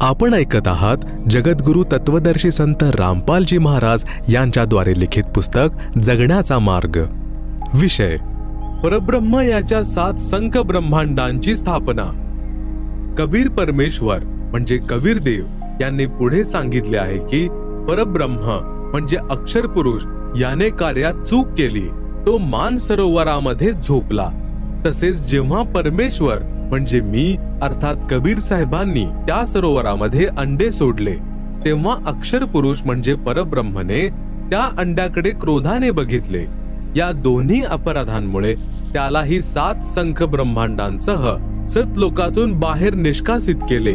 आपण ऐकत आहात जगद्गुरु तत्वदर्शी संत रामपालजी महाराज यांच्याद्वारे लिखित पुस्तक जगण्याचा मार्ग। विषय परब्रह्म याच्या 7 संख ब्रह्मांडांची स्थापना। कबीर परमेश्वर म्हणजे कबीर देव यांनी पुढे सांगितले आहे की परब्रह्म म्हणजे अक्षर पुरुष याने कार्यात चूक केली, तो मानसरोवरामध्ये झोपला। तसेच जेव्हा परमेश्वर म्हणजे मी अर्थात कबीर साहेबांनी त्या सरोवरामध्ये अंडे सोडले, तेव्हा अक्षर पुरुष म्हणजे परब्रह्मने त्या अंड्याकडे क्रोधाने बघितले। या दोन्ही अपराधांमुळे त्यालाही 7 संख ब्रह्मांडांसह सतलोकातून बाहेर निष्कासित केले।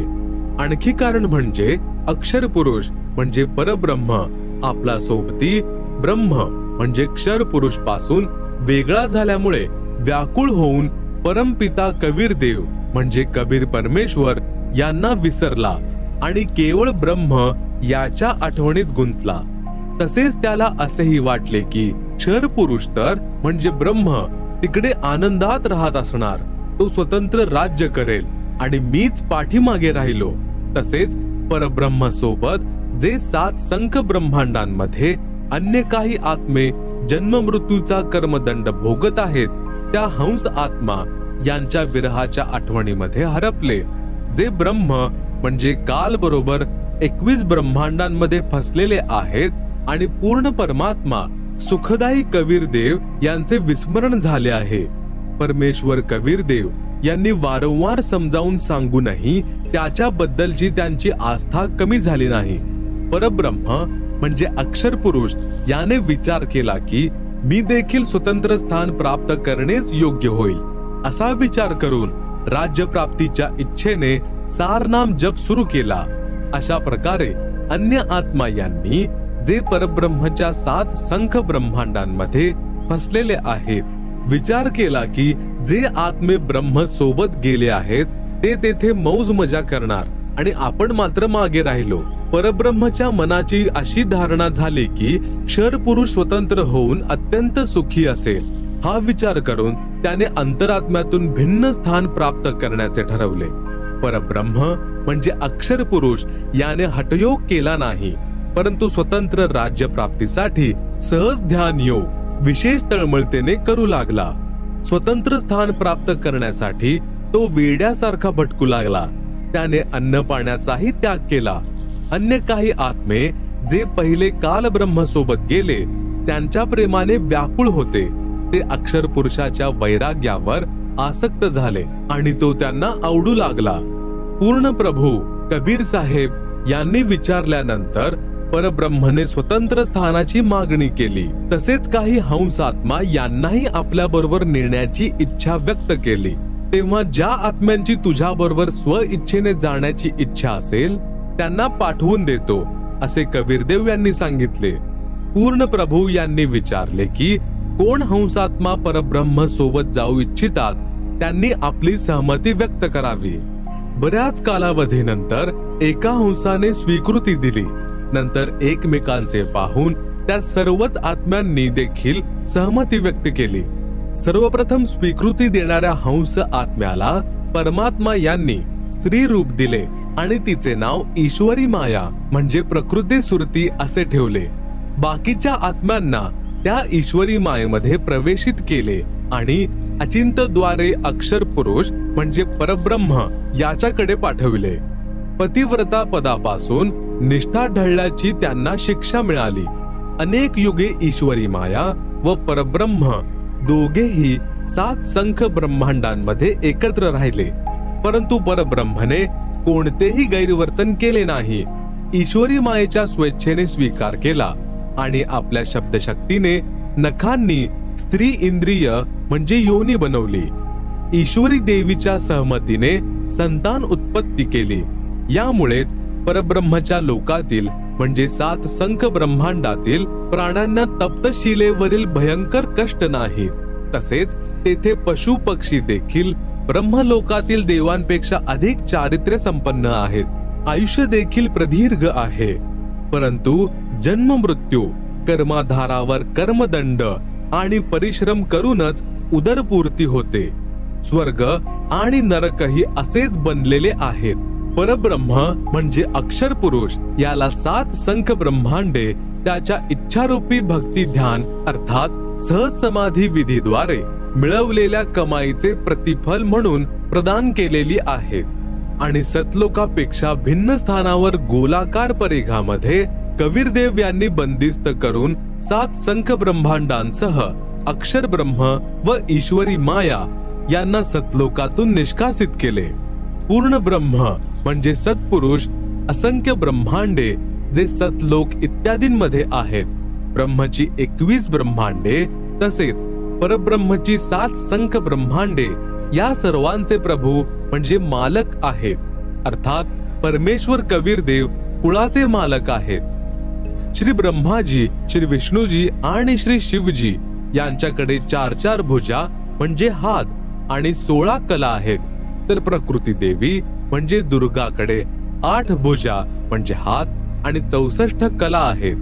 आणखी कारण म्हणजे अक्षर पुरुष म्हणजे परब्रह्म आपला सोबती ब्रह्म म्हणजे क्षर पुरुष पासून वेगळा झाल्यामुळे व्याकुळ होऊन परमपिता कबीर देव म्हणजे कबीर परमेश्वर यांना विसरला आणि केवळ ब्रह्म याच्या आठवणीत गुंतला। तसेच त्याला असेही वाटले की क्षर पुरुष तर म्हणजे ब्रह्म तिकडे आनंदात राहत असणार, तो स्वतंत्र राज्य करेल आणि मीच पाठीमागे राहिलो। तसेच परब्रह्म सोबत जे 7 संख ब्रह्मांडांमध्ये अन्य काही आत्मे जन्म मृत्यूचा कर्मदंड भोगत आहेत, त्या हंस आत्मा यांच्या विरहाच्या आठवणीमध्ये हरपले। जे ब्रह्म म्हणजे काल बरोबर 21 ब्रह्मांडांमध्ये फसलेले आहेत आणि पूर्ण परमात्मा सुखदायी कबीर देव यांचे विस्मरण झाले आहे। परमेश्वर कबीर देव यांनी वारंवार समजावून सांगूनही त्याच्याबद्दलची त्यांची आस्था कमी झाली नाही। परब्रह्म म्हणजे अक्षर पुरुष याने विचार केला की मी देखील स्वतंत्र स्थान प्राप्त करणेच योग्य होईल। असा विचार करून राज्य प्राप्तीच्या इच्छेने सारनाम जप सुरू केला। अशा प्रकारे अन्य आत्मा यांनी जे परब्रह्मच्या 7 संख ब्रह्मांडांमध्ये फसलेले आहेत, विचार केला की जे आत्मे ब्रह्म सोबत गेले आहेत ते तेथे मौज मजा करणार आणि आपण मात्र मागे राहिलो। परब्रह्मच्या मनाची अशी धारणा झाली की क्षर पुरुष स्वतंत्र होऊन अत्यंत सुखी असेल। हा विचार करून त्याने अंतरात्म्यातून भिन्न स्थान प्राप्त करण्याचे ठरवले। परब्रह्म म्हणजे अक्षर पुरुष याने हठयोग केला नाही, परंतु स्वतंत्र राज्य प्राप्तीसाठी सहज ध्यान योग विशेष तळमळतेने करू लागला। स्वतंत्र स्थान प्राप्त करण्यासाठी तो वेड्यासारखा भटकू लागला। त्याने अन्न पाण्याचाही त्याग केला। अन्य काही आत्मे जे पहिले काल ब्रह्म सोबत गेले त्यांच्या प्रेमाने व्याकुळ होते, ते अक्षर पुरुषाच्या वैराग्यावर आसक्त झाले आणि तो त्यांना आवडू लागला। पूर्ण प्रभू कबीर साहेब यांनी विचारल्यानंतर परब्रह्मने स्वतंत्र स्थानाची मागणी केली। तसेच काही हंस आत्मा यांनाही आपल्या बरोबर नेण्याची इच्छा व्यक्त केली। तेव्हा ज्या आत्म्यांची तुझ्या बरोबर स्व इच्छेने जाण्याची इच्छा असेल त्यांना पाठवून देतो, असे कबीरदेव यांनी सांगितले। पूर्ण प्रभू यांनी विचारले की कोण हंसात्मा परब्रह्म सोबत जाऊ इच्छितात, त्यांनी आपली सहमती व्यक्त करावी। बऱ्याच कालावधीनंतर एका हंसाने स्वीकृती दिली। नंतर एकमेकांचे पाहून त्या सर्वच आत्म्यांनी देखील सहमती व्यक्त केली। सर्वप्रथम स्वीकृती देणाऱ्या हंस आत्म्याला परमात्मा यांनी स्त्री रूप दिले आणि तिचे नाव ईश्वरी माया म्हणजे प्रकृती सुरती असे ठेवले। बाकीच्या आत्म्यांना त्या ईश्वरी मायेमध्ये प्रवेशित केले आणि अचिंतद्वारे अक्षर पुरुष म्हणजे परब्रह्म याच्याकडे पाठविले। पतिव्रता पदापासून निष्ठा ढळल्याची त्यांना शिक्षा मिळाली। अनेक युगे ईश्वरी माया व परब्रह्म दोघेही 7 संख ब्रह्मांडांमध्ये एकत्र राहिले, परंतु परब्रह्मने कोणतेही गैरवर्तन केले नाही। ईश्वरी मायेच्या स्वेच्छेने स्वीकार केला आणि आपल्या शब्दशक्तीने नखांनी स्त्री इंद्रिय म्हणजे योनी बनवली। ईश्वरी देवीच्या सहमतीने संतान उत्पत्ती केली। यामुळेच परब्रह्मच्या लोकातील म्हणजे 7 संख ब्रह्मांडातील प्राण्यांना तप्तशिलेवरील भयंकर कष्ट नाहीत। तसेच तेथे पशु पक्षी देखील ब्रह्मलोकातील देवांपेक्षा अधिक चारित्र्य संपन्न आहेत। आयुष्य देखील प्रदीर्घ आहे, परंतु जन्म मृत्यू कर्माधारावर कर्मदंड आणि परिश्रम करूनच उदरपूर्ती होते। स्वर्ग आणि नरकही असेच बनलेले आहेत। परब्रह्म म्हणजे अक्षर पुरुष, याला 7 संख ब्रह्मांडे त्याच्या इच्छारूपी भक्ती ध्यान अर्थात सहज समाधी विधीद्वारे मिळवलेल्या कमाईचे प्रतिफल म्हणून प्रदान केलेली आहेत आणि सतलोकापेक्षा भिन्न स्थानावर गोलाकार परिघामध्ये कबीरदेव यांनी बंदिस्त करून 7 संख ब्रह्मांडांसह अक्षर ब्रह्म व ईश्वरी माया यांना सतलोकातून निष्कासित केले। पूर्ण ब्रह्म म्हणजे सत्पुरुष, असंख्य ब्रह्मांडे जे सतलोक इत्यादींमध्ये आहेत, ब्रह्मची 21 ब्रह्मांडे तसेच परब्रह्मची 7 संख ब्रह्मांडे या सर्वांचे प्रभू म्हणजे मालक आहेत, अर्थात परमेश्वर कबीरदेव कुळाचे मालक आहेत। श्री ब्रह्माजी, श्री विष्णूजी आणि श्री शिवजी यांच्याकडे 4 भुजा म्हणजे हात आणि 16 कला आहेत, तर प्रकृती देवी म्हणजे दुर्गाकडे 8 भुजा म्हणजे हात आणि 64 कला आहेत।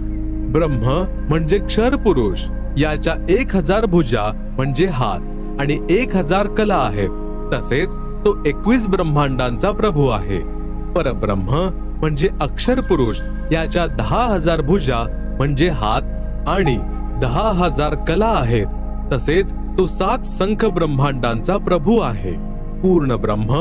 ब्रह्म म्हणजे क्षर पुरुष, याच्या 1000 भुजा म्हणजे हात आणि 1000 कला आहेत, तसेच तो 21 ब्रह्मांडांचा प्रभू आहे। परब्रह्म म्हणजे अक्षर पुरुष, याच्या 10,000 भुजा म्हणजे हात आणि 10,000 कला आहेत, तसेच तो 7 संख ब्रह्मांडांचा प्रभू आहे। पूर्ण ब्रह्म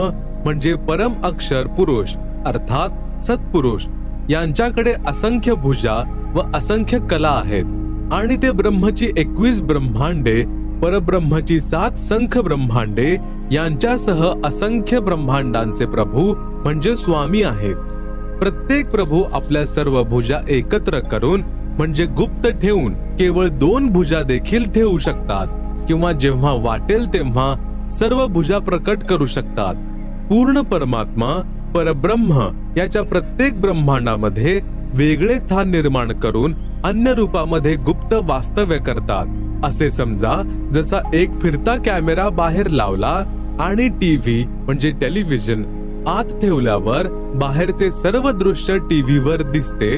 म्हणजे परम अक्षर पुरुष अर्थात सत्पुरुष, यांच्याकडे असंख्य भुजा व असंख्य कला आहेत आणि ते ब्रह्मची 21 ब्रह्मांडे, परब्रह्मची 7 संख ब्रह्मांडे यांच्यासह असंख्य ब्रह्मांडांचे प्रभू म्हणजे स्वामी आहेत। प्रत्येक प्रभू आपल्या सर्व भुजा एकत्र करून म्हणजे गुप्त ठेवून केवळ 2 भुजा देखील ठेवू शकतात किंवा जेव्हा वाटेल तेव्हा सर्व भुजा प्रकट करू शकतात। पूर्ण परमात्मा परब्रह्म याच्या प्रत्येक ब्रह्मांडामध्ये वेगळे स्थान निर्माण करून अन्य रूपामध्ये गुप्त वास्तव्य करतात। असे समजा जसा एक फिरता कॅमेरा बाहेर लावला आणि टीव्ही म्हणजे टेलिव्हिजन आत ठेवल्यावर बाहेरचे सर्व दृश्य टीव्हीवर दिसते,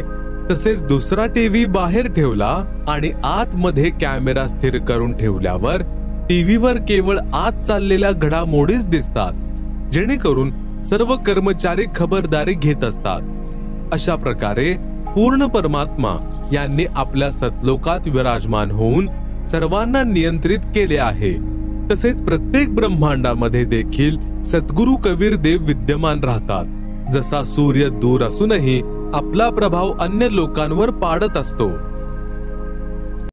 तसेच दुसरा टीव्ही बाहेर ठेवला आणि आतमध्ये कॅमेरा स्थिर करून ठेवल्यावर टीव्हीवर केवळ आत चाललेल्या घडामोडीच दिसतात, जेणेकरून सर्व कर्मचारी खबरदारी घेत असतात। अशा प्रकारे पूर्ण परमात्मा यांनी आपल्या सतलोकात विराजमान होऊन सर्वांना नियंत्रित केले आहे। तसेच प्रत्येक ब्रह्मांडामध्ये देखील सद्गुरु कबीरदेव विद्यमान राहतात। जसा सूर्य दूर असूनही आपला प्रभाव अन्य लोकांवर पाडत असतो,